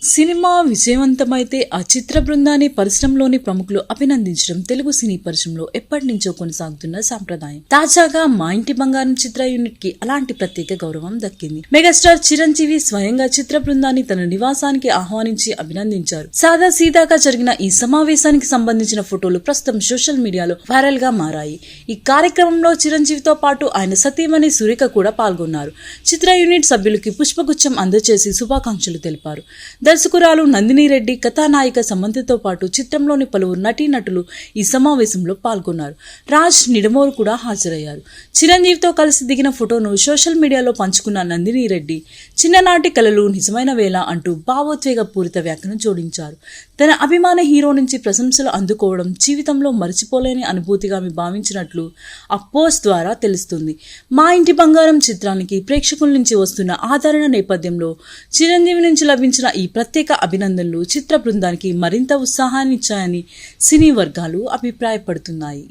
Cinema విజయవంతమైతే ఆ చిత్ర బృందాన్ని పరిశ్రమలోని ప్రముఖులు అభినందించడం తెలుగు సినీ పరిశ్రమలో ఎప్పటి నుంచో కొనసాగుతున్న సాంప్రదాయం. తాజాగా మా ఇంటి బంగారం చిత్ర యూనిట్ కి అలాంటి ప్రత్యేక గౌరవం దక్కింది. మెగాస్టార్ చిరంజీవి స్వయంగా చిత్ర బృందాన్ని తన నివాసానికి ఆహ్వానించి అభినందించారు. సాదా సీదాగా జరిగిన ఈ సమావేశానికి సంబంధించిన ఫోటోలు ప్రస్తుతం సోషల్ మీడియాలో వైరల్ గా మారాయి. ఈ కార్యక్రమంలో చిరంజీవితో పాటు ఆయన సతీమణి సురేఖ కూడా పాల్గొన్నారు. చిత్ర యూనిట్ సభ్యులకి పుష్పగుచ్చం అందజేసి శుభాకాంక్షలు తెలిపారు. దర్శకురాలు నందిని రెడ్డి, కథానాయిక సమంతతో పాటు చిత్రంలోని పలువురు నటీనటులు ఈ సమావేశంలో పాల్గొన్నారు. రాజ్ నిడమోరు కూడా హాజరయ్యారు. చిరంజీవితో కలిసి దిగిన ఫోటోను సోషల్ మీడియాలో పంచుకున్న నందిని రెడ్డి, చిన్ననాటి కలలు నిజమైన వేళ అంటూ భావోద్వేగ పూరిత వ్యాఖ్యను జోడించారు. తన అభిమాన హీరో నుంచి ప్రశంసలు అందుకోవడం జీవితంలో మరిచిపోలేని అనుభూతిగా భావించినట్లు ఆ పోస్ట్ ద్వారా తెలుస్తుంది. మా ఇంటి బంగారం చిత్రానికి ప్రేక్షకుల నుంచి వస్తున్న ఆదరణ నేపథ్యంలో చిరంజీవి నుంచి లభించిన ఈ ప్రత్యేక అభినందనలు చిత్ర బృందానికి మరింత ఉత్సాహాన్ని ఇచ్చాయని సినీ వర్గాలు అభిప్రాయపడుతున్నాయి.